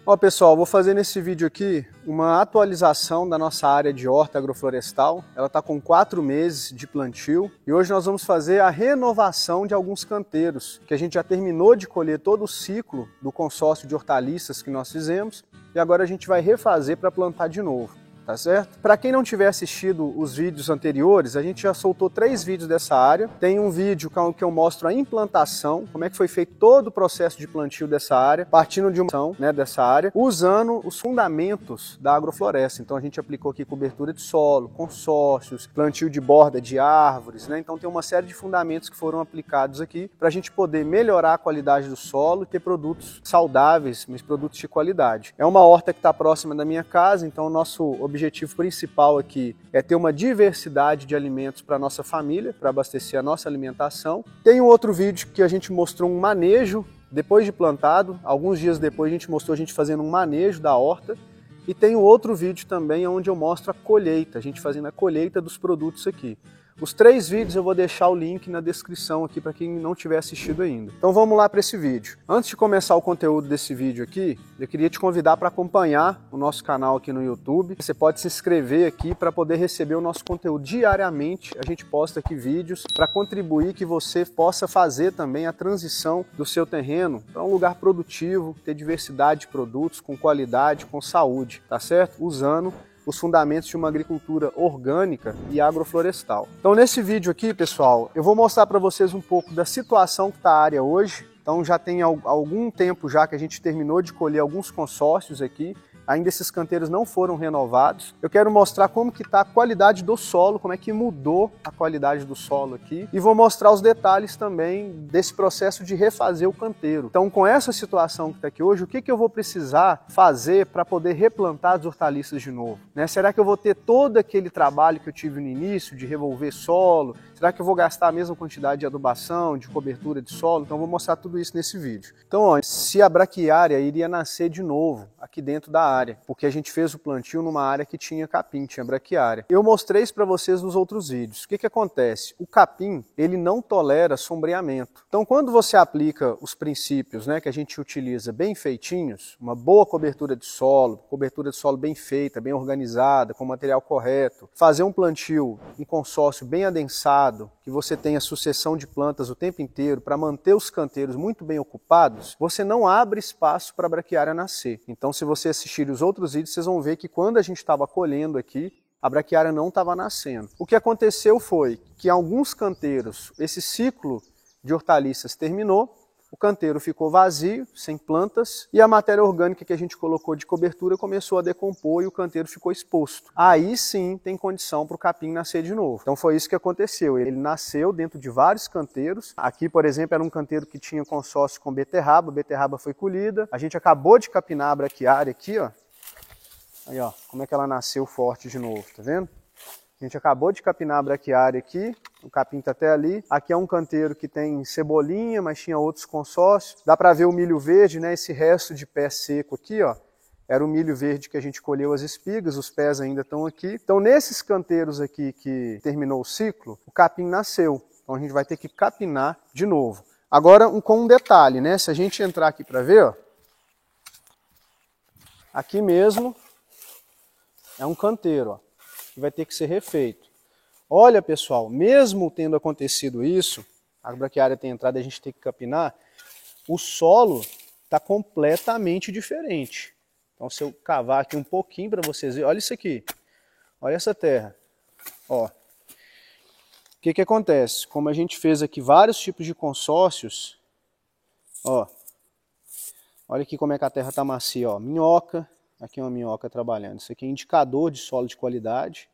Ó pessoal, vou fazer nesse vídeo aqui uma atualização da nossa área de horta agroflorestal. Ela está com 4 meses de plantio e hoje nós vamos fazer a renovação de alguns canteiros, que a gente já terminou de colher todo o ciclo do consórcio de hortaliças que nós fizemos e agora a gente vai refazer para plantar de novo. Tá certo? Para quem não tiver assistido os vídeos anteriores, a gente já soltou 3 vídeos dessa área. Tem um vídeo que eu mostro a implantação, como é que foi feito todo o processo de plantio dessa área, partindo de uma ação, dessa área, usando os fundamentos da agrofloresta. Então a gente aplicou aqui cobertura de solo, consórcios, plantio de borda de árvores, Então tem uma série de fundamentos que foram aplicados aqui para a gente poder melhorar a qualidade do solo e ter produtos saudáveis, mas produtos de qualidade. É uma horta que está próxima da minha casa, então o nosso objetivo principal aqui é ter uma diversidade de alimentos para a nossa família, para abastecer a nossa alimentação. Tem um outro vídeo que a gente mostrou um manejo depois de plantado, alguns dias depois a gente mostrou a gente fazendo um manejo da horta. E tem um outro vídeo também onde eu mostro a colheita, a gente fazendo a colheita dos produtos aqui. Os 3 vídeos eu vou deixar o link na descrição aqui para quem não tiver assistido ainda. Então vamos lá para esse vídeo. Antes de começar o conteúdo desse vídeo aqui, eu queria te convidar para acompanhar o nosso canal aqui no YouTube. Você pode se inscrever aqui para poder receber o nosso conteúdo diariamente. A gente posta aqui vídeos para contribuir que você possa fazer também a transição do seu terreno para um lugar produtivo, ter diversidade de produtos com qualidade, com saúde, tá certo? Usando os fundamentos de uma agricultura orgânica e agroflorestal. Então nesse vídeo aqui, pessoal, eu vou mostrar para vocês um pouco da situação que está a área hoje. Então já tem algum tempo já que a gente terminou de colher alguns consórcios aqui. Ainda esses canteiros não foram renovados. Eu quero mostrar como que está a qualidade do solo, como é que mudou a qualidade do solo aqui. E vou mostrar os detalhes também desse processo de refazer o canteiro. Então, com essa situação que está aqui hoje, o que eu vou precisar fazer para poder replantar as hortaliças de novo? Será que eu vou ter todo aquele trabalho que eu tive no início, de revolver solo? Será que eu vou gastar a mesma quantidade de adubação, de cobertura de solo? Então, eu vou mostrar tudo isso nesse vídeo. Então, ó, se a braquiária iria nascer de novo aqui dentro da área, porque a gente fez o plantio numa área que tinha capim, tinha braquiária. Eu mostrei isso para vocês nos outros vídeos. O que acontece? O capim, ele não tolera sombreamento. Então, quando você aplica os princípios, que a gente utiliza bem feitinhos, uma boa cobertura de solo bem feita, bem organizada, com o material correto, fazer um plantio, um consórcio bem adensado, que você tenha sucessão de plantas o tempo inteiro para manter os canteiros muito bem ocupados, você não abre espaço para a braquiária nascer. Então, se você assistir os outros vídeos, vocês vão ver que quando a gente estava colhendo aqui, a braquiária não estava nascendo. O que aconteceu foi que em alguns canteiros, esse ciclo de hortaliças terminou, o canteiro ficou vazio, sem plantas, e a matéria orgânica que a gente colocou de cobertura começou a decompor e o canteiro ficou exposto. Aí sim tem condição para o capim nascer de novo. Então foi isso que aconteceu. Ele nasceu dentro de vários canteiros. Aqui, por exemplo, era um canteiro que tinha consórcio com beterraba, a beterraba foi colhida. A gente acabou de capinar a braquiária aqui, ó. Aí, ó, como é que ela nasceu forte de novo, tá vendo? A gente acabou de capinar a braquiária aqui, o capim tá até ali. Aqui é um canteiro que tem cebolinha, mas tinha outros consórcios. Dá para ver o milho verde, Esse resto de pé seco aqui, ó, era o milho verde que a gente colheu as espigas, os pés ainda estão aqui. Então, nesses canteiros aqui que terminou o ciclo, o capim nasceu. Então, a gente vai ter que capinar de novo. Agora, com um detalhe, Se a gente entrar aqui para ver, ó, aqui mesmo é um canteiro, ó, que vai ter que ser refeito. Olha, pessoal, mesmo tendo acontecido isso, a braquiária tem entrado e a gente tem que capinar, o solo está completamente diferente. Então, se eu cavar aqui um pouquinho para vocês verem, olha isso aqui, olha essa terra. Ó. O que acontece? Como a gente fez aqui vários tipos de consórcios, ó, olha aqui como é que a terra está macia, ó, minhoca. Aqui é uma minhoca trabalhando. Isso aqui é indicador de solo de qualidade.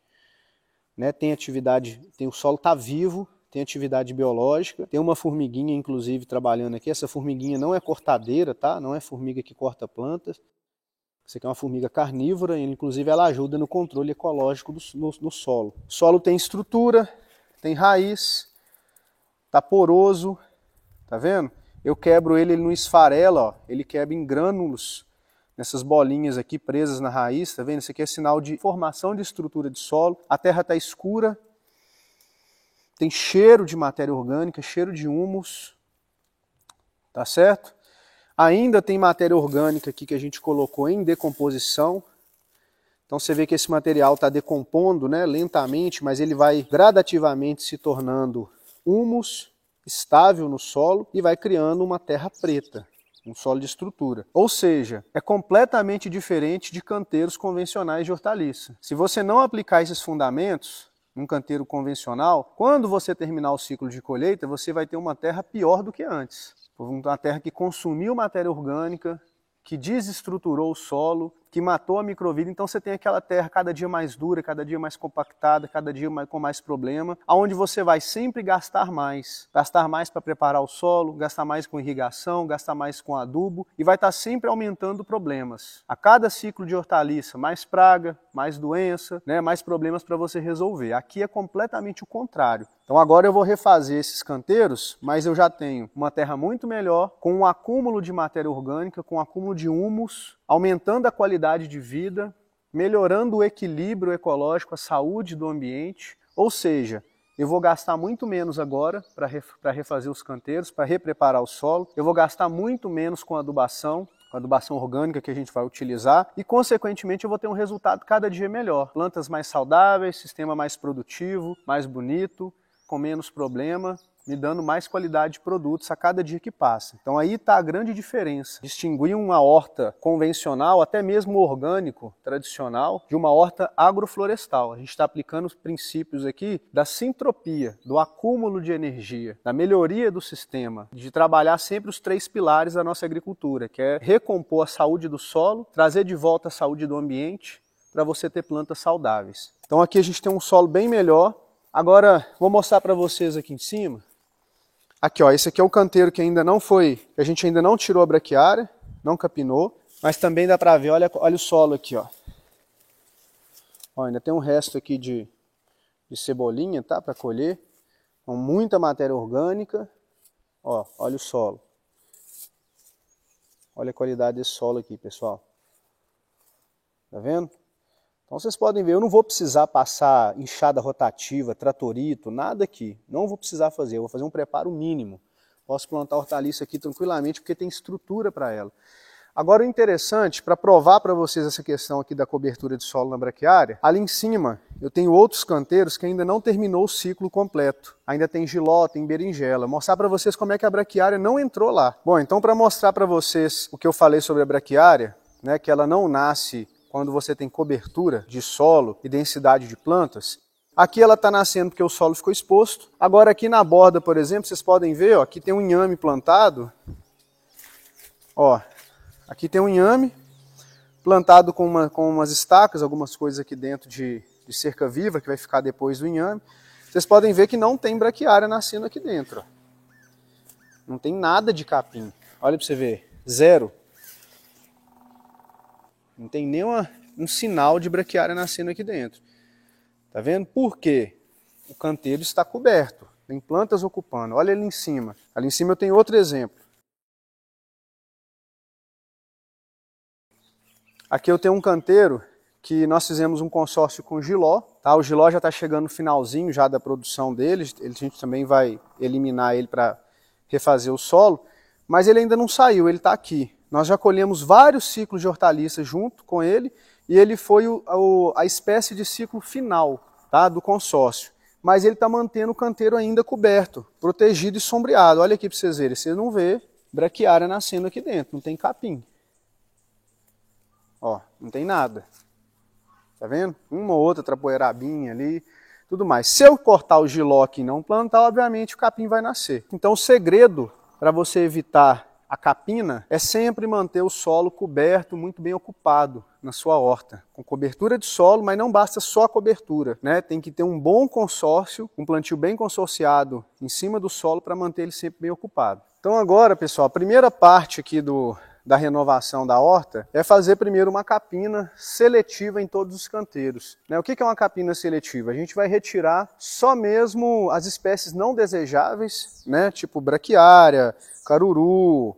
Tem atividade, o solo está vivo, tem atividade biológica. Tem uma formiguinha, inclusive, trabalhando aqui. Essa formiguinha não é cortadeira, tá? Não é formiga que corta plantas. Isso aqui é uma formiga carnívora, e inclusive ela ajuda no controle ecológico no solo. O solo tem estrutura, tem raiz, tá poroso, tá vendo? Eu quebro ele não esfarela, ó, ele quebra em grânulos. Nessas bolinhas aqui presas na raiz, tá vendo? Isso aqui é sinal de formação de estrutura de solo. A terra está escura, tem cheiro de matéria orgânica, cheiro de humus, tá certo? Ainda tem matéria orgânica aqui que a gente colocou em decomposição. Então você vê que esse material está decompondo, né, lentamente, mas ele vai gradativamente se tornando humus, estável no solo e vai criando uma terra preta, um solo de estrutura. Ou seja, é completamente diferente de canteiros convencionais de hortaliça. Se você não aplicar esses fundamentos num canteiro convencional, quando você terminar o ciclo de colheita, você vai ter uma terra pior do que antes. Uma terra que consumiu matéria orgânica, que desestruturou o solo, que matou a microvida. Então você tem aquela terra cada dia mais dura, cada dia mais compactada, cada dia com mais problema, aonde você vai sempre gastar mais para preparar o solo, gastar mais com irrigação, gastar mais com adubo e vai estar sempre aumentando problemas. A cada ciclo de hortaliça, mais praga, mais doença, né, mais problemas para você resolver. Aqui é completamente o contrário. Então agora eu vou refazer esses canteiros, mas eu já tenho uma terra muito melhor, com um acúmulo de matéria orgânica, com um acúmulo de humus, aumentando a qualidade de vida, melhorando o equilíbrio ecológico, a saúde do ambiente. Ou seja, eu vou gastar muito menos agora para refazer os canteiros, para repreparar o solo. Eu vou gastar muito menos com adubação orgânica que a gente vai utilizar e, consequentemente, eu vou ter um resultado cada dia melhor. Plantas mais saudáveis, sistema mais produtivo, mais bonito, com menos problema, me dando mais qualidade de produtos a cada dia que passa. Então aí está a grande diferença. Distinguir uma horta convencional, até mesmo orgânico, tradicional, de uma horta agroflorestal. A gente está aplicando os princípios aqui da sintropia, do acúmulo de energia, da melhoria do sistema, de trabalhar sempre os 3 pilares da nossa agricultura, que é recompor a saúde do solo, trazer de volta a saúde do ambiente, para você ter plantas saudáveis. Então aqui a gente tem um solo bem melhor. Agora, vou mostrar para vocês aqui em cima. Aqui, ó, esse aqui é o canteiro que ainda não foi, que a gente ainda não tirou a braquiária, não capinou, mas também dá para ver, olha o solo aqui, ó. Ó, ainda tem um resto aqui de cebolinha, tá, para colher, com muita matéria orgânica. Ó, olha o solo. Olha a qualidade desse solo aqui, pessoal. Tá vendo? Então vocês podem ver, eu não vou precisar passar enxada rotativa, tratorito, nada aqui. Não vou precisar fazer, eu vou fazer um preparo mínimo. Posso plantar hortaliça aqui tranquilamente porque tem estrutura para ela. Agora o interessante, para provar para vocês essa questão aqui da cobertura de solo na braquiária, ali em cima eu tenho outros canteiros que ainda não terminou o ciclo completo. Ainda tem jiló, tem berinjela. Mostrar para vocês como é que a braquiária não entrou lá. Bom, então para mostrar para vocês o que eu falei sobre a braquiária, né, que ela não nasce quando você tem cobertura de solo e densidade de plantas, aqui ela está nascendo porque o solo ficou exposto. Agora aqui na borda, por exemplo, vocês podem ver, ó, aqui tem um inhame plantado. Ó, aqui tem um inhame plantado com umas estacas, algumas coisas aqui dentro de cerca viva que vai ficar depois do inhame. Vocês podem ver que não tem braquiária nascendo aqui dentro. Ó. Não tem nada de capim. Olha para você ver, zero. Não tem nem um sinal de braquiária nascendo aqui dentro. Tá vendo? Por quê? O canteiro está coberto. Tem plantas ocupando. Olha ali em cima. Ali em cima eu tenho outro exemplo. Aqui eu tenho um canteiro que nós fizemos um consórcio com o Giló. Tá? O Giló já está chegando no finalzinho já da produção dele. A gente também vai eliminar ele para refazer o solo. Mas ele ainda não saiu, ele está aqui. Nós já colhemos vários ciclos de hortaliça junto com ele e ele foi a espécie de ciclo final, tá, do consórcio. Mas ele está mantendo o canteiro ainda coberto, protegido e sombreado. Olha aqui para vocês verem, vocês não vê braquiária nascendo aqui dentro, não tem capim. Ó, não tem nada. Tá vendo? Uma ou outra trapoeirabinha ali, tudo mais. Se eu cortar o giló aqui e não plantar, obviamente o capim vai nascer. Então o segredo para você evitar a capina é sempre manter o solo coberto, muito bem ocupado na sua horta. Com cobertura de solo, mas não basta só a cobertura, né? Tem que ter um bom consórcio, um plantio bem consorciado em cima do solo para manter ele sempre bem ocupado. Então agora, pessoal, a primeira parte aqui da renovação da horta é fazer primeiro uma capina seletiva em todos os canteiros. O que é uma capina seletiva? A gente vai retirar só mesmo as espécies não desejáveis, né? Tipo braquiária, caruru,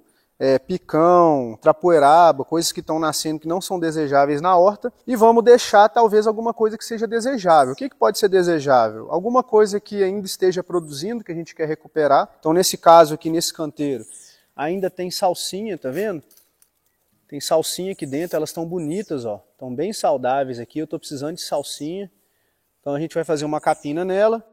picão, trapoeraba, coisas que estão nascendo que não são desejáveis na horta, e vamos deixar talvez alguma coisa que seja desejável. O que pode ser desejável? Alguma coisa que ainda esteja produzindo, que a gente quer recuperar. Então nesse caso aqui, nesse canteiro, ainda tem salsinha, tá vendo? Tem salsinha aqui dentro, elas estão bonitas, ó. Estão bem saudáveis aqui, eu estou precisando de salsinha. Então a gente vai fazer uma capina nela.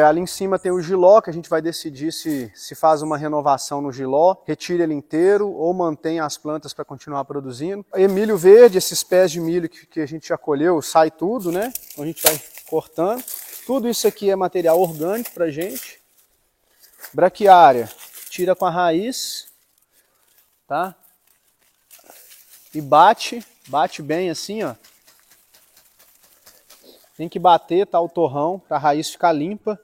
Ali em cima tem o jiló, que a gente vai decidir se faz uma renovação no jiló, retira ele inteiro ou mantém as plantas para continuar produzindo. E milho verde, esses pés de milho que a gente já colheu, sai tudo, né? Então a gente vai cortando. Tudo isso aqui é material orgânico pra gente. Braquiária, tira com a raiz, tá? E bate bem assim, ó. Tem que bater, tá, o torrão, para a raiz ficar limpa.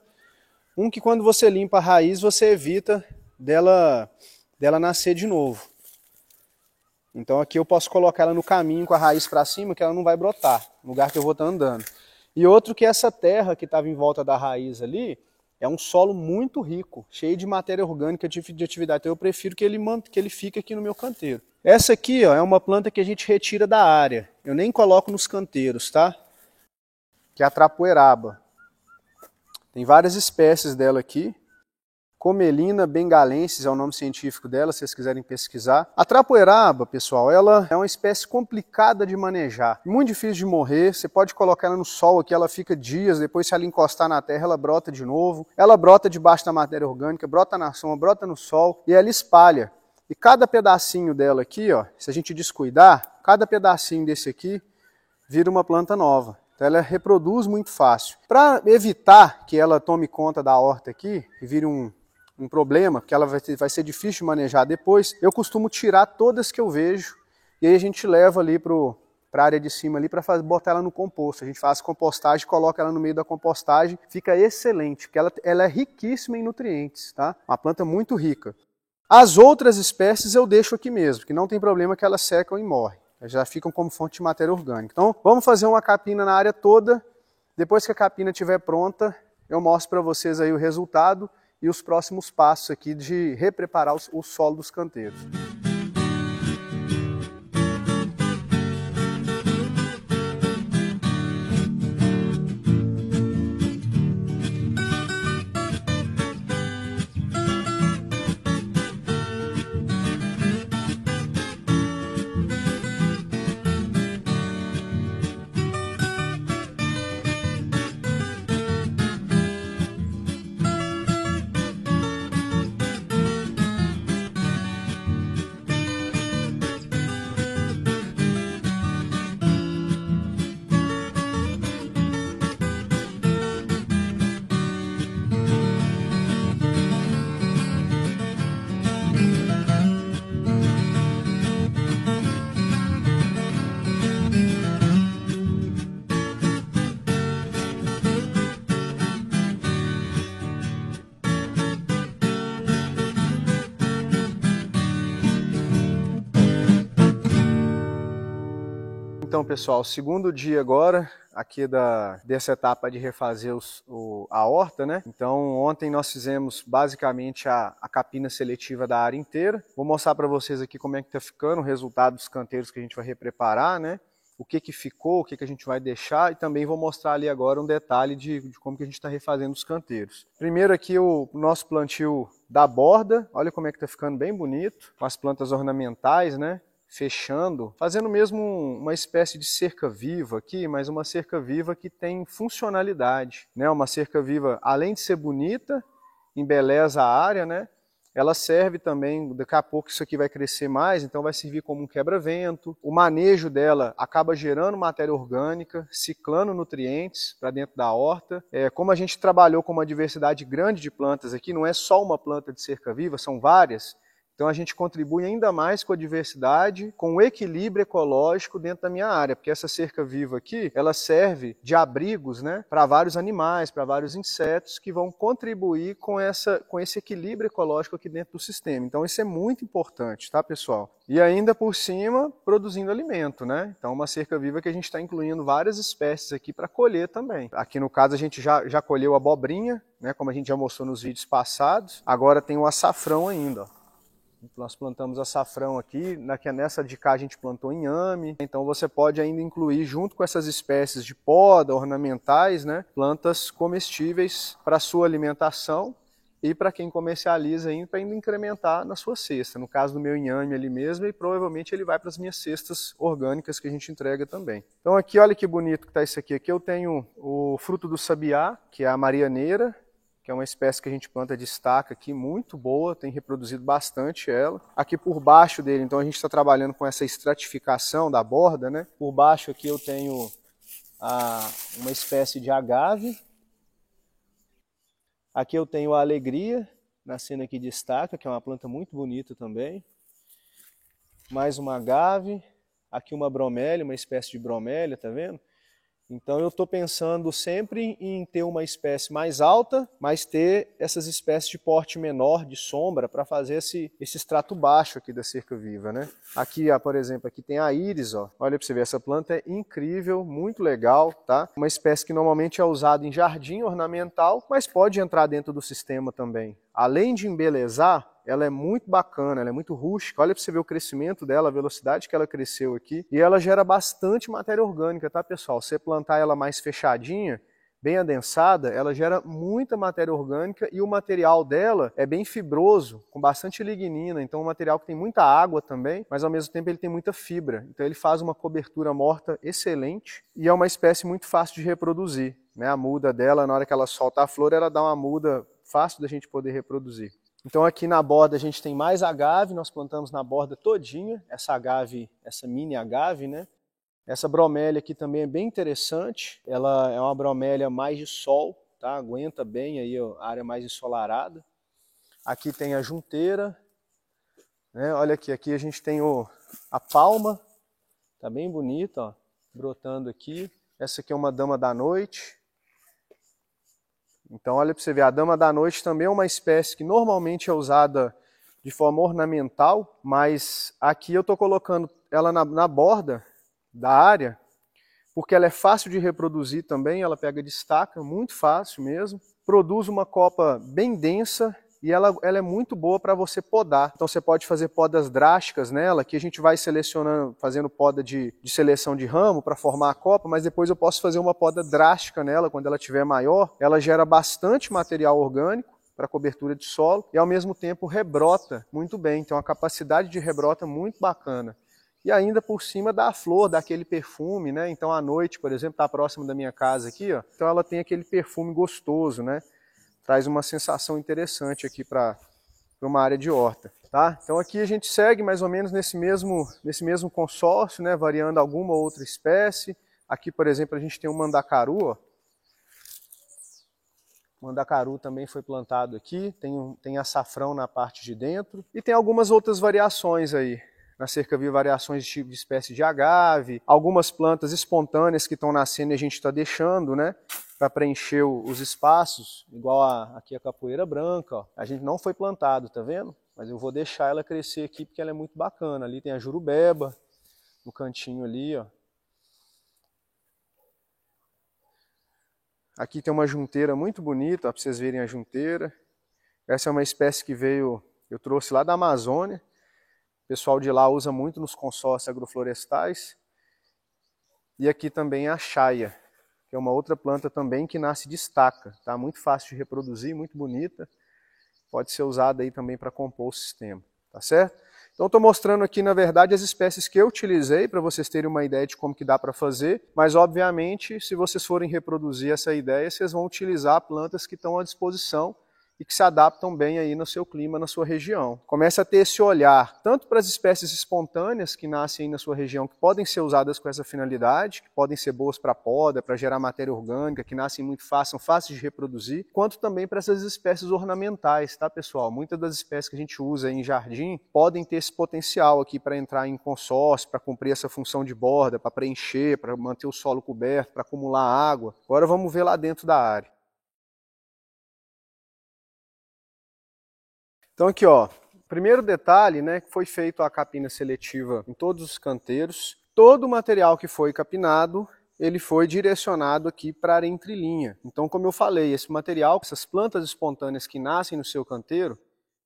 Que quando você limpa a raiz, você evita dela nascer de novo. Então aqui eu posso colocar ela no caminho com a raiz para cima, que ela não vai brotar, no lugar que eu vou estar andando. E outro que essa terra que estava em volta da raiz ali, é um solo muito rico, cheio de matéria orgânica de atividade. Então eu prefiro que ele fique aqui no meu canteiro. Essa aqui, ó, é uma planta que a gente retira da área. Eu nem coloco nos canteiros, tá? Que é a trapoeraba. Tem várias espécies dela aqui. Comelina bengalensis é o nome científico dela, se vocês quiserem pesquisar. A trapoeraba, pessoal, ela é uma espécie complicada de manejar. Muito difícil de morrer. Você pode colocar ela no sol aqui, ela fica dias, depois se ela encostar na terra, ela brota de novo. Ela brota debaixo da matéria orgânica, brota na sombra, brota no sol e ela espalha. E cada pedacinho dela aqui, ó, se a gente descuidar, cada pedacinho desse aqui vira uma planta nova. Então ela reproduz muito fácil. Para evitar que ela tome conta da horta aqui e vire um problema, porque ela vai ser difícil de manejar depois, eu costumo tirar todas que eu vejo e aí a gente leva ali para a área de cima ali para botar ela no composto. A gente faz compostagem, coloca ela no meio da compostagem, fica excelente, porque ela é riquíssima em nutrientes, tá? Uma planta muito rica. As outras espécies eu deixo aqui mesmo, que não tem problema que elas secam e morrem. Já ficam como fonte de matéria orgânica. Então, vamos fazer uma capina na área toda. Depois que a capina estiver pronta, eu mostro para vocês aí o resultado e os próximos passos aqui de repreparar o solo dos canteiros. Então, pessoal, segundo dia agora, aqui dessa etapa de refazer a horta, né? Então, ontem nós fizemos basicamente a capina seletiva da área inteira. Vou mostrar para vocês aqui como é que tá ficando o resultado dos canteiros que a gente vai repreparar, né? O que ficou, o que a gente vai deixar, e também vou mostrar ali agora um detalhe de como que a gente está refazendo os canteiros. Primeiro aqui o nosso plantio da borda, olha como é que tá ficando bem bonito, com as plantas ornamentais, né? Fechando, fazendo mesmo uma espécie de cerca viva aqui, mas uma cerca viva que tem funcionalidade, né? Uma cerca viva, além de ser bonita, embeleza a área, né? Ela serve também, daqui a pouco isso aqui vai crescer mais, então vai servir como um quebra-vento. O manejo dela acaba gerando matéria orgânica, ciclando nutrientes para dentro da horta. Como a gente trabalhou com uma diversidade grande de plantas aqui, não é só uma planta de cerca viva, são várias. Então a gente contribui ainda mais com a diversidade, com o equilíbrio ecológico dentro da minha área, porque essa cerca viva aqui, ela serve de abrigos, né, para vários animais, para vários insetos que vão contribuir com esse equilíbrio ecológico aqui dentro do sistema. Então isso é muito importante, tá, pessoal? E ainda por cima, produzindo alimento, né? Então uma cerca viva que a gente está incluindo várias espécies aqui para colher também. Aqui no caso a gente já colheu abobrinha, né, como a gente já mostrou nos vídeos passados. Agora tem o açafrão ainda, ó. Nós plantamos açafrão aqui, nessa de cá a gente plantou inhame, então você pode ainda incluir junto com essas espécies de poda, ornamentais, né, plantas comestíveis para sua alimentação e para quem comercializa para ainda incrementar na sua cesta. No caso do meu inhame ali mesmo, e provavelmente ele vai para as minhas cestas orgânicas que a gente entrega também. Então aqui, olha que bonito que está isso aqui. Aqui eu tenho o fruto do sabiá, que é a marianeira, que é uma espécie que a gente planta de estaca aqui, muito boa, tem reproduzido bastante ela. Aqui por baixo dele, então a gente está trabalhando com essa estratificação da borda, né? Por baixo aqui eu tenho uma espécie de agave. Aqui eu tenho a alegria, nascendo aqui de estaca, que é uma planta muito bonita também. Mais uma agave, aqui uma bromélia, uma espécie de bromélia, tá vendo? Então eu estou pensando sempre em ter uma espécie mais alta, mas ter essas espécies de porte menor, de sombra, para fazer esse extrato baixo aqui da cerca viva, né? Aqui, ó, por exemplo, aqui tem a íris, ó. Olha para você ver, essa planta é incrível, muito legal, tá? Uma espécie que normalmente é usada em jardim ornamental, mas pode entrar dentro do sistema também. Além de embelezar, ela é muito bacana, ela é muito rústica. Olha para você ver o crescimento dela, a velocidade que ela cresceu aqui. E ela gera bastante matéria orgânica, tá, pessoal? Se você plantar ela mais fechadinha, bem adensada, ela gera muita matéria orgânica e o material dela é bem fibroso, com bastante lignina. Então é um material que tem muita água também, mas ao mesmo tempo ele tem muita fibra. Então ele faz uma cobertura morta excelente e é uma espécie muito fácil de reproduzir, né? A muda dela, na hora que ela solta a flor, ela dá uma muda fácil da gente poder reproduzir. Então aqui na borda a gente tem mais agave, nós plantamos na borda todinha, essa agave, essa mini agave, né? Essa bromélia aqui também é bem interessante, ela é uma bromélia mais de sol, tá? Aguenta bem aí a área mais ensolarada. Aqui tem a junteira, né? Olha aqui, aqui a gente tem a palma, tá bem bonita, ó, brotando aqui. Essa aqui é uma dama da noite. Então olha para você ver, a dama da noite também é uma espécie que normalmente é usada de forma ornamental, mas aqui eu estou colocando ela na borda da área, porque ela é fácil de reproduzir também, ela pega destaca, muito fácil mesmo, produz uma copa bem densa e ela é muito boa para você podar. Então você pode fazer podas drásticas nela, que a gente vai selecionando, fazendo poda de seleção de ramo para formar a copa, mas depois eu posso fazer uma poda drástica nela quando ela estiver maior. Ela gera bastante material orgânico para cobertura de solo e ao mesmo tempo rebrota muito bem, tem uma capacidade de rebrota muito bacana. E ainda por cima dá a flor, dá aquele perfume, né? Então à noite, por exemplo, está próximo da minha casa aqui, ó. Então ela tem aquele perfume gostoso, né? Traz uma sensação interessante aqui para uma área de horta, tá? Então aqui a gente segue mais ou menos nesse mesmo consórcio, né? Variando alguma outra espécie. Aqui, por exemplo, a gente tem um mandacaru, ó. O mandacaru também foi plantado aqui, tem açafrão na parte de dentro e tem algumas outras variações aí. Na cerca viva, variações de tipo de espécie de agave, algumas plantas espontâneas que estão nascendo e a gente está deixando, né? Para preencher os espaços, igual aqui a capoeira branca, ó. A gente não foi plantado, tá vendo? Mas eu vou deixar ela crescer aqui porque ela é muito bacana. Ali tem a jurubeba, no cantinho ali, ó. Aqui tem uma junteira muito bonita, para vocês verem a junteira. Essa é uma espécie que eu trouxe lá da Amazônia. O pessoal de lá usa muito nos consórcios agroflorestais. E aqui também a chaia, que é uma outra planta também que nasce de estaca, tá? Muito fácil de reproduzir, muito bonita. Pode ser usada aí também para compor o sistema, tá certo? Então estou mostrando aqui, na verdade, as espécies que eu utilizei para vocês terem uma ideia de como que dá para fazer, mas obviamente, se vocês forem reproduzir essa ideia, vocês vão utilizar plantas que estão à disposição e que se adaptam bem aí no seu clima, na sua região. Comece a ter esse olhar, tanto para as espécies espontâneas que nascem aí na sua região, que podem ser usadas com essa finalidade, que podem ser boas para poda, para gerar matéria orgânica, que nascem muito fácil, são fáceis de reproduzir, quanto também para essas espécies ornamentais, tá, pessoal? Muitas das espécies que a gente usa em jardim podem ter esse potencial aqui para entrar em consórcio, para cumprir essa função de borda, para preencher, para manter o solo coberto, para acumular água. Agora vamos ver lá dentro da área. Então aqui, ó, primeiro detalhe, né, que foi feito a capina seletiva em todos os canteiros. Todo o material que foi capinado, ele foi direcionado aqui para a área entrelinha. Então, como eu falei, esse material, essas plantas espontâneas que nascem no seu canteiro,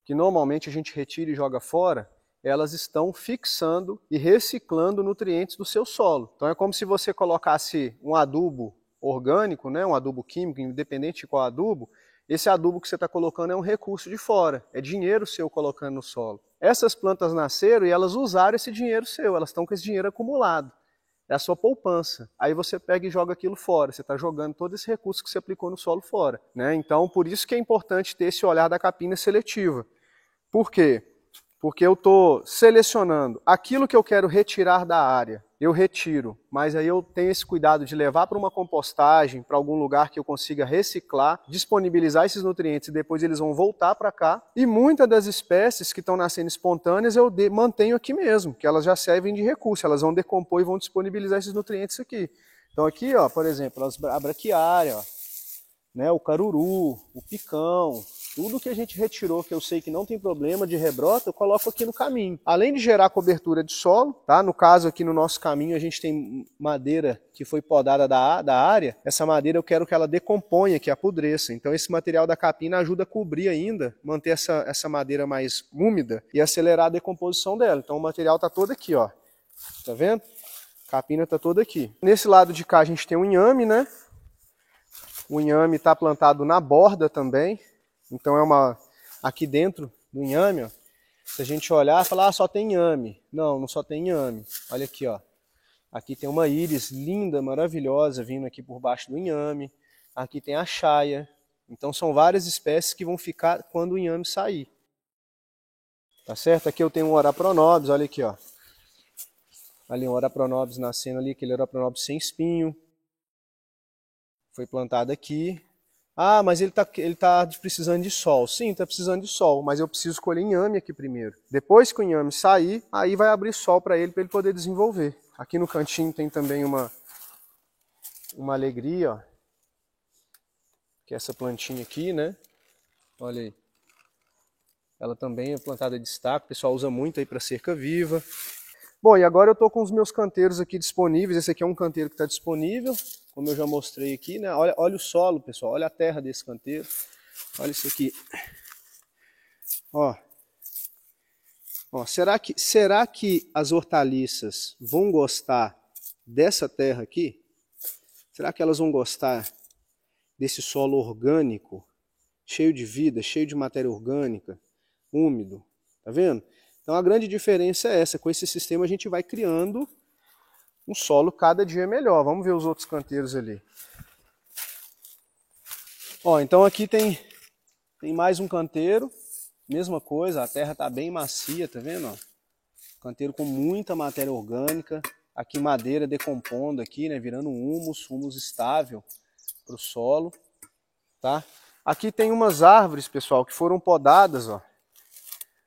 que normalmente a gente retira e joga fora, elas estão fixando e reciclando nutrientes do seu solo. Então é como se você colocasse um adubo orgânico, né, um adubo químico, independente de qual adubo, esse adubo que você está colocando é um recurso de fora, é dinheiro seu colocando no solo. Essas plantas nasceram e elas usaram esse dinheiro seu, elas estão com esse dinheiro acumulado. É a sua poupança. Aí você pega e joga aquilo fora, você está jogando todo esse recurso que você aplicou no solo fora, né? Então, por isso que é importante ter esse olhar da capina seletiva. Por quê? Porque eu estou selecionando aquilo que eu quero retirar da área, eu retiro, mas aí eu tenho esse cuidado de levar para uma compostagem, para algum lugar que eu consiga reciclar, disponibilizar esses nutrientes e depois eles vão voltar para cá. E muitas das espécies que estão nascendo espontâneas eu mantenho aqui mesmo, que elas já servem de recurso, elas vão decompor e vão disponibilizar esses nutrientes aqui. Então aqui, ó, por exemplo, a braquiária, ó, né, o caruru, o picão, tudo que a gente retirou, que eu sei que não tem problema de rebrota, eu coloco aqui no caminho. Além de gerar cobertura de solo, tá? No caso aqui no nosso caminho a gente tem madeira que foi podada da área. Essa madeira eu quero que ela decomponha, que apodreça. Então esse material da capina ajuda a cobrir ainda, manter essa madeira mais úmida e acelerar a decomposição dela. Então o material está todo aqui, ó. Tá vendo? A capina está toda aqui. Nesse lado de cá a gente tem um inhame, né? O inhame está plantado na borda também. Então aqui dentro do inhame, ó, se a gente olhar, falar, só tem inhame. Não, não só tem inhame. Olha aqui, ó. Aqui tem uma íris linda, maravilhosa, vindo aqui por baixo do inhame. Aqui tem a chaia. Então são várias espécies que vão ficar quando o inhame sair. Tá certo? Aqui eu tenho um Orapronobis, olha aqui, ó. Ali um Orapronobis nascendo ali, aquele Orapronobis sem espinho. Foi plantado aqui. Ah, mas ele tá precisando de sol. Sim, está precisando de sol, mas eu preciso escolher inhame aqui primeiro. Depois que o inhame sair, aí vai abrir sol para ele poder desenvolver. Aqui no cantinho tem também uma alegria, ó. Que é essa plantinha aqui, né? Olha aí. Ela também é plantada de destaque, o pessoal usa muito aí para cerca viva. Bom, e agora eu estou com os meus canteiros aqui disponíveis. Esse aqui é um canteiro que está disponível, como eu já mostrei aqui, né? Olha o solo, pessoal, olha a terra desse canteiro. Olha isso aqui. Ó, será que as hortaliças vão gostar dessa terra aqui? Será que elas vão gostar desse solo orgânico, cheio de vida, cheio de matéria orgânica, úmido? Tá vendo? Então a grande diferença é essa. Com esse sistema a gente vai criando um solo cada dia melhor. Vamos ver os outros canteiros ali. Ó, então aqui tem mais um canteiro. Mesma coisa, a terra está bem macia, tá vendo? Ó? Canteiro com muita matéria orgânica. Aqui madeira decompondo aqui, né? Virando humus estável para o solo. Tá? Aqui tem umas árvores, pessoal, que foram podadas, ó.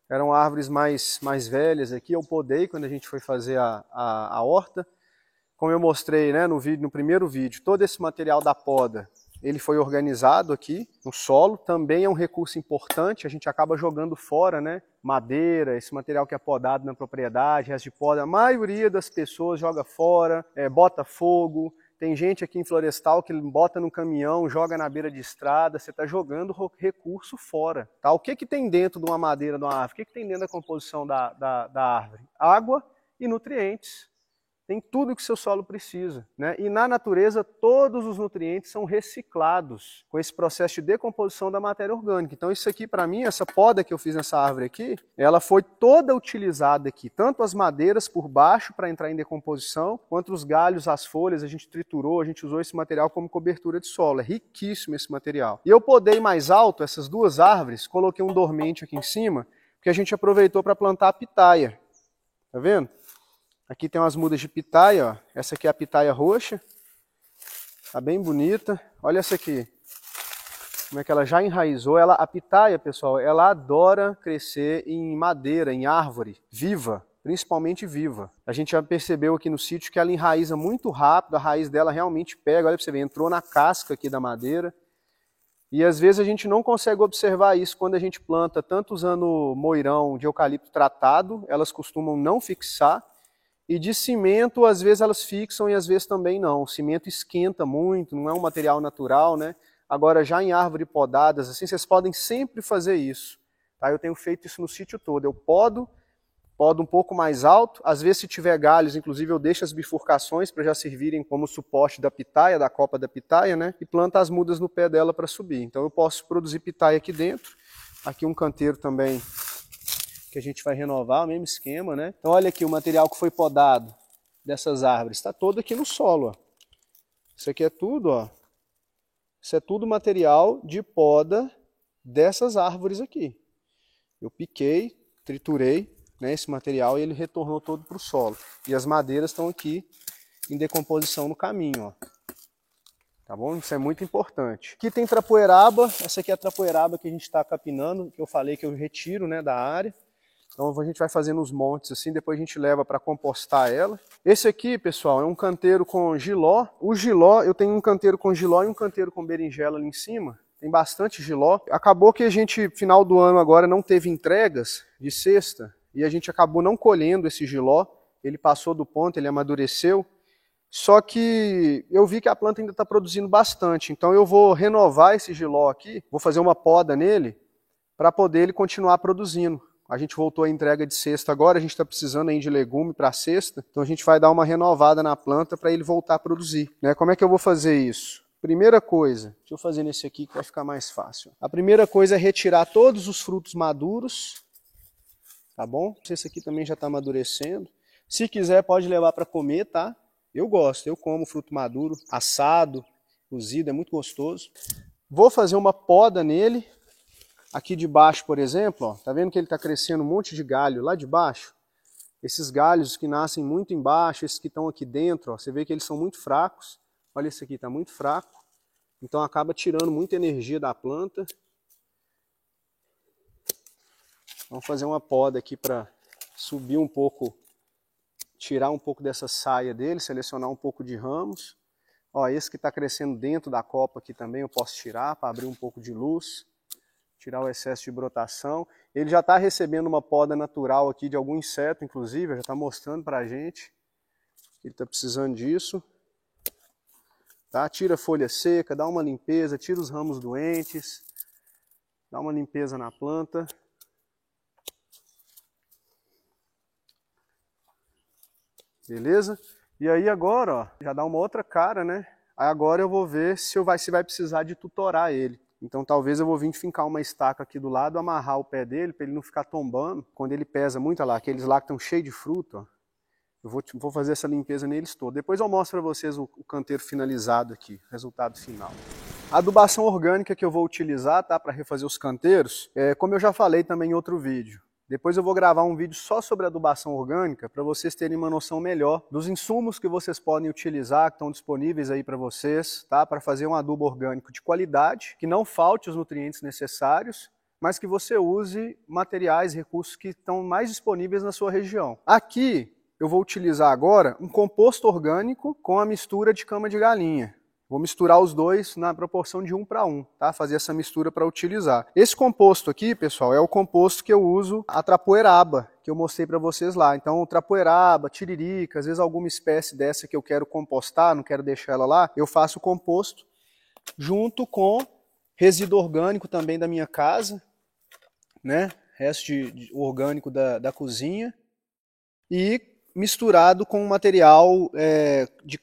Eram árvores mais velhas aqui, eu podei quando a gente foi fazer a horta. Como eu mostrei, né, no primeiro vídeo, todo esse material da poda, ele foi organizado aqui no solo. Também é um recurso importante, a gente acaba jogando fora, né, madeira, esse material que é podado na propriedade, resto de poda, a maioria das pessoas joga fora, bota fogo. Tem gente aqui em Florestal que bota no caminhão, joga na beira de estrada, você está jogando recurso fora. Tá? O que tem dentro de uma madeira de uma árvore? O que tem dentro da composição da árvore? Água e nutrientes. Tem tudo que o seu solo precisa, né? E na natureza todos os nutrientes são reciclados com esse processo de decomposição da matéria orgânica. Então isso aqui para mim, essa poda que eu fiz nessa árvore aqui, ela foi toda utilizada aqui, tanto as madeiras por baixo para entrar em decomposição, quanto os galhos, as folhas, a gente triturou, a gente usou esse material como cobertura de solo. É riquíssimo esse material. E eu podei mais alto essas duas árvores, coloquei um dormente aqui em cima, que a gente aproveitou para plantar a pitaia. Tá vendo? Aqui tem umas mudas de pitaia, ó. Essa aqui é a pitaia roxa. Tá bem bonita. Olha essa aqui. Como é que ela já enraizou. A pitaia, pessoal, ela adora crescer em madeira, em árvore, viva. Principalmente viva. A gente já percebeu aqui no sítio que ela enraiza muito rápido. A raiz dela realmente pega. Olha pra você ver, entrou na casca aqui da madeira. E às vezes a gente não consegue observar isso quando a gente planta, tanto usando moirão de eucalipto tratado. Elas costumam não fixar. E de cimento, às vezes elas fixam e às vezes também não. O cimento esquenta muito, não é um material natural, né? Agora, já em árvore podadas, assim, vocês podem sempre fazer isso. Tá? Eu tenho feito isso no sítio todo. Eu podo podo um pouco mais alto. Às vezes, se tiver galhos, inclusive eu deixo as bifurcações para já servirem como suporte da pitaia, da copa da pitaia, né? E planto as mudas no pé dela para subir. Então eu posso produzir pitaia aqui dentro. Aqui um canteiro também que a gente vai renovar, o mesmo esquema, né? Então olha aqui o material que foi podado dessas árvores. Está todo aqui no solo, ó. Isso aqui é tudo, ó. Isso é tudo material de poda dessas árvores aqui. Eu piquei, triturei, né, esse material e ele retornou todo para o solo. E as madeiras estão aqui em decomposição no caminho, ó. Tá bom? Isso é muito importante. Aqui tem trapoeraba, essa aqui é a trapoeraba que a gente está capinando, que eu falei que eu retiro, né, da área. Então a gente vai fazendo os montes assim, depois a gente leva para compostar ela. Esse aqui, pessoal, é um canteiro com jiló. O jiló, eu tenho um canteiro com jiló e um canteiro com berinjela ali em cima. Tem bastante jiló. Acabou que a gente, final do ano agora, não teve entregas de cesta. E a gente acabou não colhendo esse jiló. Ele passou do ponto, ele amadureceu. Só que eu vi que a planta ainda está produzindo bastante. Então eu vou renovar esse jiló aqui, vou fazer uma poda nele, para poder ele continuar produzindo. A gente voltou à entrega de cesta agora, a gente está precisando aí de legume para a cesta. Então a gente vai dar uma renovada na planta para ele voltar a produzir, né? Como é que eu vou fazer isso? Primeira coisa, deixa eu fazer nesse aqui que vai ficar mais fácil. A primeira coisa é retirar todos os frutos maduros. Tá bom? Esse aqui também já está amadurecendo. Se quiser, pode levar para comer, tá? Eu gosto, eu como fruto maduro, assado, cozido, é muito gostoso. Vou fazer uma poda nele. Aqui de baixo, por exemplo, ó, tá vendo que ele está crescendo um monte de galho lá de baixo? Esses galhos que nascem muito embaixo, esses que estão aqui dentro, ó, você vê que eles são muito fracos. Olha esse aqui, está muito fraco. Então acaba tirando muita energia da planta. Vamos fazer uma poda aqui para subir um pouco, tirar um pouco dessa saia dele, selecionar um pouco de ramos. Ó, esse que está crescendo dentro da copa aqui também eu posso tirar para abrir um pouco de luz, tirar o excesso de brotação. Ele já está recebendo uma poda natural aqui de algum inseto, inclusive, já está mostrando para a gente que ele está precisando disso. Tá? Tira a folha seca, dá uma limpeza, tira os ramos doentes, dá uma limpeza na planta. Beleza? E aí agora, ó, já dá uma outra cara, né? Aí agora eu vou ver se vai precisar de tutorar ele. Então talvez eu vou vir fincar uma estaca aqui do lado, amarrar o pé dele para ele não ficar tombando. Quando ele pesa muito, olha lá, aqueles lá que estão cheios de fruta, ó, eu vou fazer essa limpeza neles todos. Depois eu mostro para vocês o canteiro finalizado aqui, resultado final. A adubação orgânica que eu vou utilizar, tá, para refazer os canteiros, como eu já falei também em outro vídeo. Depois eu vou gravar um vídeo só sobre adubação orgânica para vocês terem uma noção melhor dos insumos que vocês podem utilizar, que estão disponíveis aí para vocês, tá? Para fazer um adubo orgânico de qualidade, que não falte os nutrientes necessários, mas que você use materiais, recursos que estão mais disponíveis na sua região. Aqui eu vou utilizar agora um composto orgânico com a mistura de cama de galinha. Vou misturar os dois na proporção de 1 para 1, tá? Fazer essa mistura para utilizar. Esse composto aqui, pessoal, é o composto que eu uso, a trapoeraba, que eu mostrei para vocês lá. Então, trapoeraba, tiririca, às vezes alguma espécie dessa que eu quero compostar, não quero deixar ela lá, eu faço o composto junto com resíduo orgânico também da minha casa, né? Resto orgânico da cozinha e misturado com material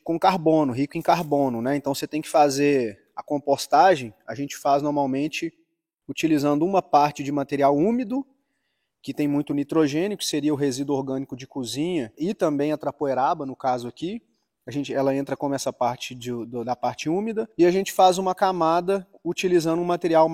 com carbono, rico em carbono, né? Então você tem que fazer a compostagem, a gente faz normalmente utilizando uma parte de material úmido, que tem muito nitrogênio, que seria o resíduo orgânico de cozinha, e também a trapoeraba, no caso aqui. Ela entra como essa parte da parte úmida, e a gente faz uma camada utilizando um material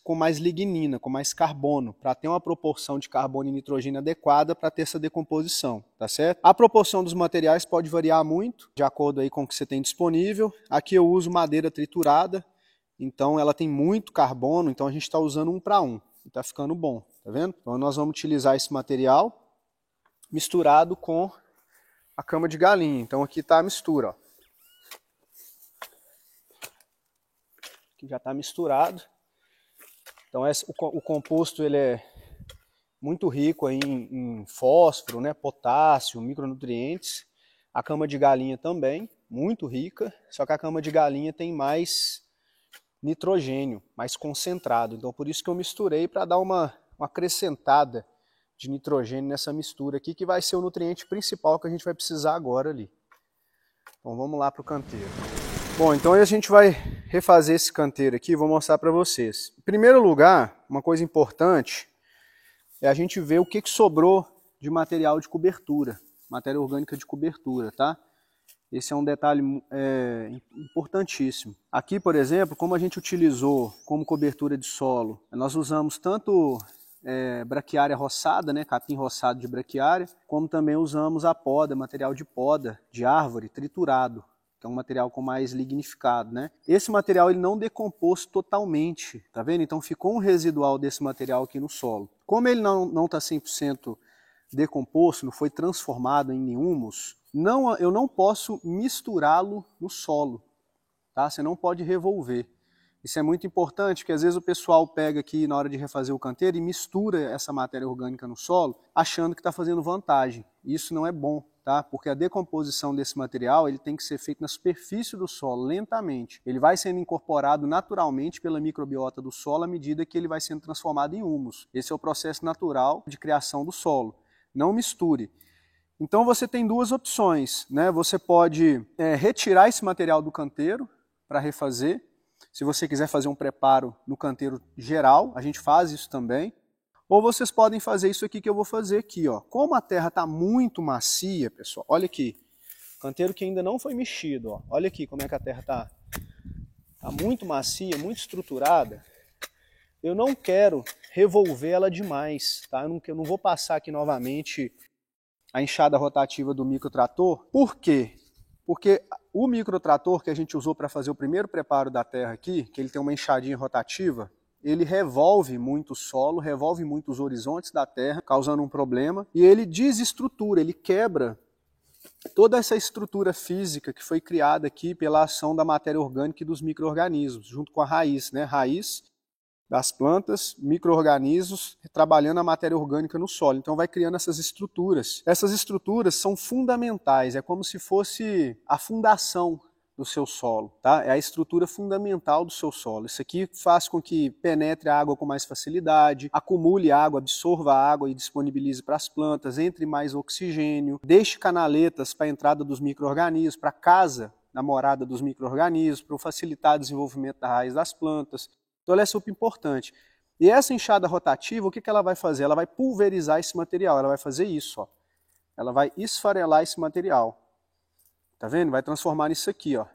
com mais lignina, com mais carbono, para ter uma proporção de carbono e nitrogênio adequada para ter essa decomposição, tá certo? A proporção dos materiais pode variar muito, de acordo aí com o que você tem disponível. Aqui eu uso madeira triturada, então ela tem muito carbono, então a gente está usando 1 para 1, e está ficando bom, tá vendo? Então nós vamos utilizar esse material misturado com a cama de galinha. Então aqui está a mistura, ó. Aqui já está misturado. Então o composto ele é muito rico aí em fósforo, né, potássio, micronutrientes. A cama de galinha também, muito rica, só que a cama de galinha tem mais nitrogênio, mais concentrado. Então por isso que eu misturei para dar uma acrescentada de nitrogênio nessa mistura aqui, que vai ser o nutriente principal que a gente vai precisar agora ali. Então vamos lá para o canteiro. Bom, então a gente vai refazer esse canteiro aqui, vou mostrar para vocês. Em primeiro lugar, uma coisa importante é a gente ver o que sobrou de material de cobertura, matéria orgânica de cobertura, tá? Esse é um detalhe importantíssimo. Aqui, por exemplo, como a gente utilizou como cobertura de solo, nós usamos tanto braquiária roçada, né, capim roçado de braquiária, como também usamos a poda, material de poda de árvore triturado, que é um material com mais lignificado, né? Esse material ele não decompôs totalmente, tá vendo? Então ficou um residual desse material aqui no solo. Como ele não está 100% decomposto, não foi transformado em humus, eu não posso misturá-lo no solo, tá? Você não pode revolver. Isso é muito importante, porque às vezes o pessoal pega aqui na hora de refazer o canteiro e mistura essa matéria orgânica no solo, achando que está fazendo vantagem. Isso não é bom, tá? Porque a decomposição desse material ele tem que ser feito na superfície do solo, lentamente. Ele vai sendo incorporado naturalmente pela microbiota do solo à medida que ele vai sendo transformado em humus. Esse é o processo natural de criação do solo. Não misture. Então você tem duas opções, né? Você pode retirar esse material do canteiro para refazer. Se você quiser fazer um preparo no canteiro geral, a gente faz isso também. Ou vocês podem fazer isso aqui que eu vou fazer aqui, ó. Como a terra está muito macia, pessoal, olha aqui. Canteiro que ainda não foi mexido, ó. Olha aqui como é que a terra está. Está muito macia, muito estruturada. Eu não quero revolver ela demais, tá? Eu não vou passar aqui novamente a enxada rotativa do microtrator. Por quê? Porque o microtrator que a gente usou para fazer o primeiro preparo da terra aqui, que ele tem uma enxadinha rotativa, ele revolve muito o solo, revolve muito os horizontes da terra, causando um problema, e ele desestrutura, ele quebra toda essa estrutura física que foi criada aqui pela ação da matéria orgânica e dos micro-organismos, junto com a raiz, né? Raiz das plantas, micro-organismos, trabalhando a matéria orgânica no solo. Então vai criando essas estruturas. Essas estruturas são fundamentais, é como se fosse a fundação do seu solo, tá? É a estrutura fundamental do seu solo. Isso aqui faz com que penetre a água com mais facilidade, acumule água, absorva a água e disponibilize para as plantas, entre mais oxigênio, deixe canaletas para a entrada dos micro-organismos, para a casa da morada dos micro-organismos, para facilitar o desenvolvimento da raiz das plantas. Então ela é super importante. E essa enxada rotativa, o que ela vai fazer? Ela vai pulverizar esse material, ela vai fazer isso, ó. Ela vai esfarelar esse material. Tá vendo? Vai transformar nisso aqui, ó.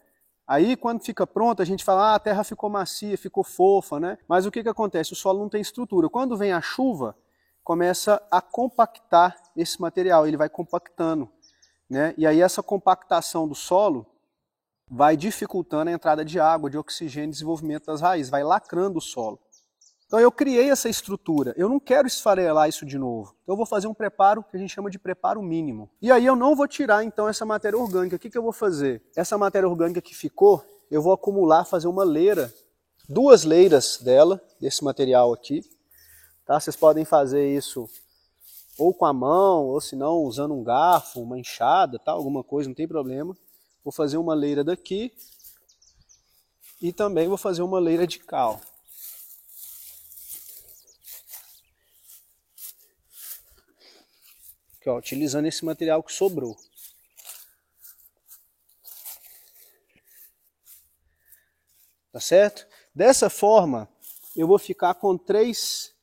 Aí quando fica pronto, a gente fala, a terra ficou macia, ficou fofa, né? Mas o que acontece? O solo não tem estrutura. Quando vem a chuva, começa a compactar esse material, ele vai compactando, né? E aí essa compactação do solo vai dificultando a entrada de água, de oxigênio e desenvolvimento das raízes, vai lacrando o solo. Então eu criei essa estrutura, eu não quero esfarelar isso de novo. Então eu vou fazer um preparo que a gente chama de preparo mínimo. E aí eu não vou tirar então essa matéria orgânica. O que eu vou fazer? Essa matéria orgânica que ficou, eu vou acumular, fazer uma leira, 2 leiras dela, desse material aqui. Tá? Vocês podem fazer isso ou com a mão, ou se não usando um garfo, uma enxada, tá? Alguma coisa, não tem problema. Vou fazer uma leira daqui e também vou fazer uma leira de cal. Aqui, ó, utilizando esse material que sobrou. Tá certo? Dessa forma, eu vou ficar com três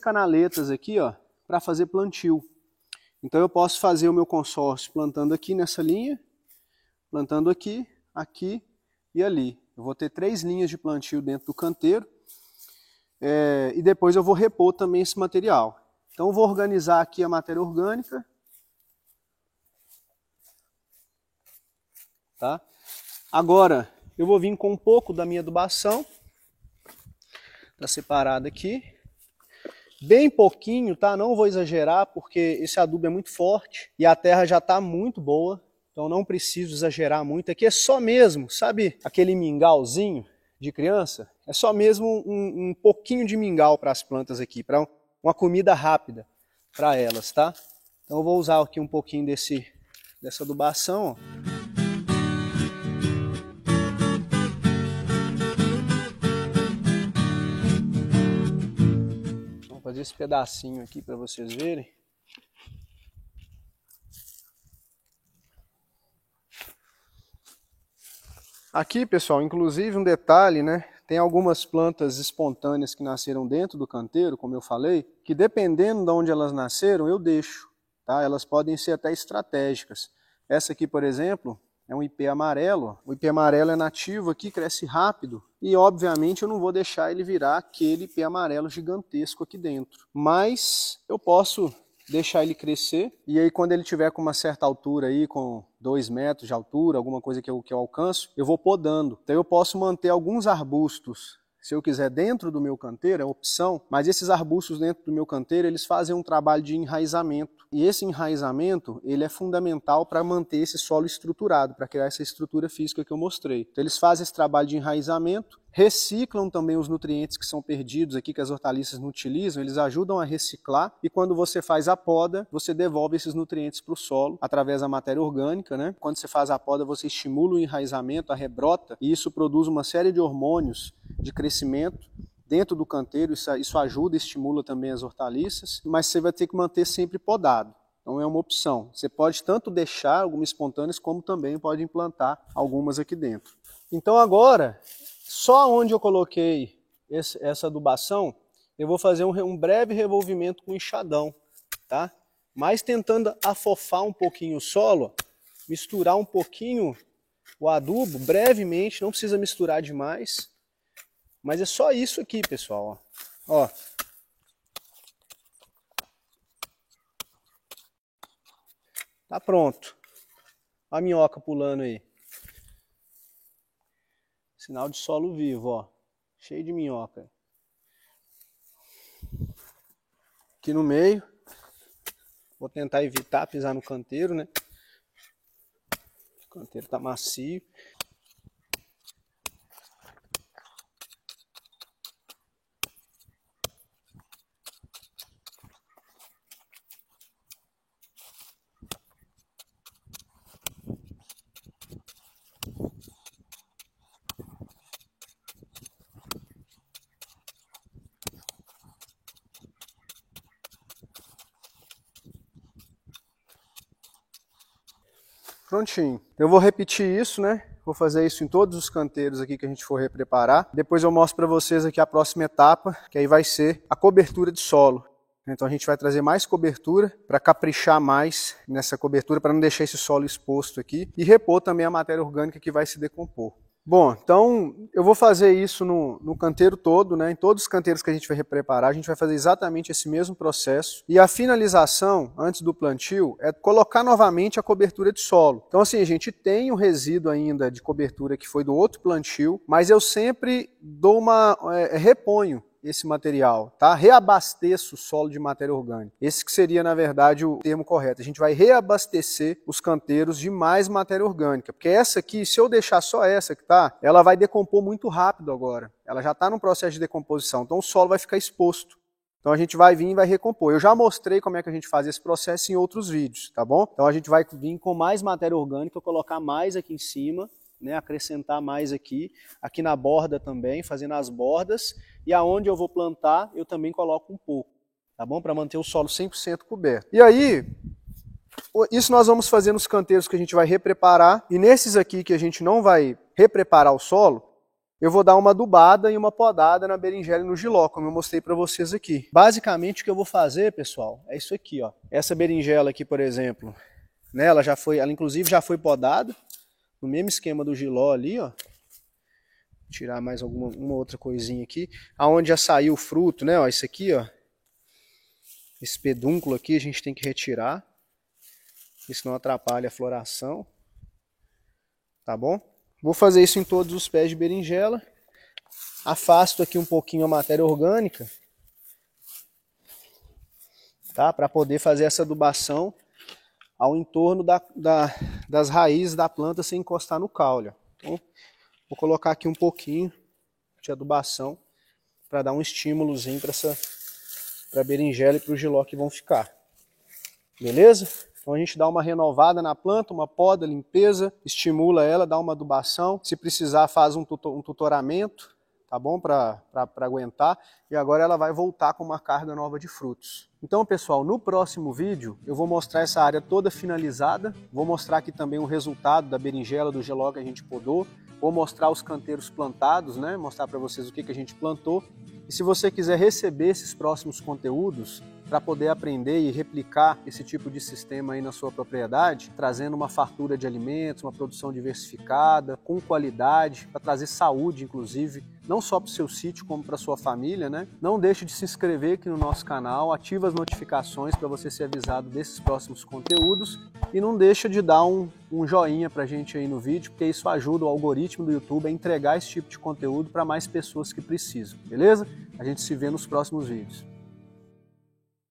canaletas aqui, ó, para fazer plantio. Então eu posso fazer o meu consórcio plantando aqui nessa linha, plantando aqui, aqui e ali. Eu vou ter 3 linhas de plantio dentro do canteiro e depois eu vou repor também esse material. Então eu vou organizar aqui a matéria orgânica. Tá? Agora eu vou vir com um pouco da minha adubação. Está separada aqui. Bem pouquinho, tá? Não vou exagerar porque esse adubo é muito forte e a terra já está muito boa. Então não preciso exagerar muito. Aqui é só mesmo, sabe aquele mingauzinho de criança? É só mesmo um pouquinho de mingau para as plantas aqui, para uma comida rápida para elas, tá? Então eu vou usar aqui um pouquinho dessa adubação, ó. fazer esse pedacinho aqui para vocês verem. Aqui, pessoal, inclusive um detalhe, né? Tem algumas plantas espontâneas que nasceram dentro do canteiro, como eu falei, que dependendo de onde elas nasceram, eu deixo, tá? Elas podem ser até estratégicas. Essa aqui, por exemplo, é um ipê amarelo. O ipê amarelo é nativo aqui, cresce rápido e, obviamente, eu não vou deixar ele virar aquele ipê amarelo gigantesco aqui dentro. Mas eu posso deixar ele crescer e aí quando ele tiver com uma certa altura aí, com 2 metros de altura, alguma coisa que eu alcanço, eu vou podando. Então eu posso manter alguns arbustos, se eu quiser, dentro do meu canteiro, é opção, mas esses arbustos dentro do meu canteiro, eles fazem um trabalho de enraizamento. E esse enraizamento, ele é fundamental para manter esse solo estruturado, para criar essa estrutura física que eu mostrei. Então eles fazem esse trabalho de enraizamento, reciclam também os nutrientes que são perdidos aqui, que as hortaliças não utilizam, eles ajudam a reciclar e quando você faz a poda, você devolve esses nutrientes para o solo através da matéria orgânica, né? Quando você faz a poda, você estimula o enraizamento, a rebrota, e isso produz uma série de hormônios de crescimento dentro do canteiro, isso ajuda e estimula também as hortaliças, mas você vai ter que manter sempre podado. Então é uma opção. Você pode tanto deixar algumas espontâneas, como também pode implantar algumas aqui dentro. Então agora, só onde eu coloquei essa adubação, eu vou fazer um breve revolvimento com enxadão, tá? Mas tentando afofar um pouquinho o solo, misturar um pouquinho o adubo, brevemente, não precisa misturar demais. Mas é só isso aqui, pessoal. Ó. Tá pronto. Olha a minhoca pulando aí. Sinal de solo vivo, ó. Cheio de minhoca. Aqui no meio. Vou tentar evitar pisar no canteiro, né? O canteiro tá macio. Prontinho. Eu vou repetir isso, né? Vou fazer isso em todos os canteiros aqui que a gente for repreparar. Depois eu mostro para vocês aqui a próxima etapa, que aí vai ser a cobertura de solo. Então a gente vai trazer mais cobertura para caprichar mais nessa cobertura, para não deixar esse solo exposto aqui. E repor também a matéria orgânica que vai se decompor. Bom, então eu vou fazer isso no canteiro todo, né? Em todos os canteiros que a gente vai repreparar, a gente vai fazer exatamente esse mesmo processo. E a finalização, antes do plantio, é colocar novamente a cobertura de solo. Então assim, a gente tem um resíduo ainda de cobertura que foi do outro plantio, mas eu sempre dou reponho esse material, tá? Reabasteço o solo de matéria orgânica. Esse que seria, na verdade, o termo correto. A gente vai reabastecer os canteiros de mais matéria orgânica, porque essa aqui, se eu deixar só essa que tá, ela vai decompor muito rápido agora. Ela já está num processo de decomposição, então o solo vai ficar exposto. Então a gente vai vir e vai recompor. Eu já mostrei como é que a gente faz esse processo em outros vídeos, tá bom? Então a gente vai vir com mais matéria orgânica, colocar mais aqui em cima, né, acrescentar mais aqui na borda também, fazendo as bordas, e aonde eu vou plantar, eu também coloco um pouco, tá bom? Para manter o solo 100% coberto. E aí, isso nós vamos fazer nos canteiros que a gente vai repreparar, e nesses aqui que a gente não vai repreparar o solo, eu vou dar uma adubada e uma podada na berinjela e no jiló, como eu mostrei para vocês aqui. Basicamente o que eu vou fazer, pessoal, é isso aqui, ó. Essa berinjela aqui, por exemplo, né, ela inclusive já foi podada, no mesmo esquema do jiló ali, ó. Tirar mais uma outra coisinha aqui. Aonde já saiu o fruto, né? Ó, isso aqui, ó. Esse pedúnculo aqui a gente tem que retirar. Isso não atrapalha a floração. Tá bom? Vou fazer isso em todos os pés de berinjela. Afasto aqui um pouquinho a matéria orgânica. Tá? Para poder fazer essa adubação ao entorno das raízes da planta sem encostar no caule. Então, vou colocar aqui um pouquinho de adubação para dar um estímulozinho para a berinjela e para o jiló que vão ficar. Beleza? Então a gente dá uma renovada na planta, uma poda, limpeza, estimula ela, dá uma adubação. Se precisar, faz um tutoramento, tá bom? Para aguentar, e agora ela vai voltar com uma carga nova de frutos. Então, pessoal, no próximo vídeo eu vou mostrar essa área toda finalizada, vou mostrar aqui também o resultado da berinjela, do geló que a gente podou, vou mostrar os canteiros plantados, né? Mostrar para vocês o que a gente plantou. E se você quiser receber esses próximos conteúdos para poder aprender e replicar esse tipo de sistema aí na sua propriedade, trazendo uma fartura de alimentos, uma produção diversificada, com qualidade, para trazer saúde, inclusive, não só para o seu sítio, como para a sua família, né? Não deixe de se inscrever aqui no nosso canal, ativa as notificações para você ser avisado desses próximos conteúdos e não deixa de dar um joinha para a gente aí no vídeo, porque isso ajuda o algoritmo do YouTube a entregar esse tipo de conteúdo para mais pessoas que precisam, beleza? A gente se vê nos próximos vídeos.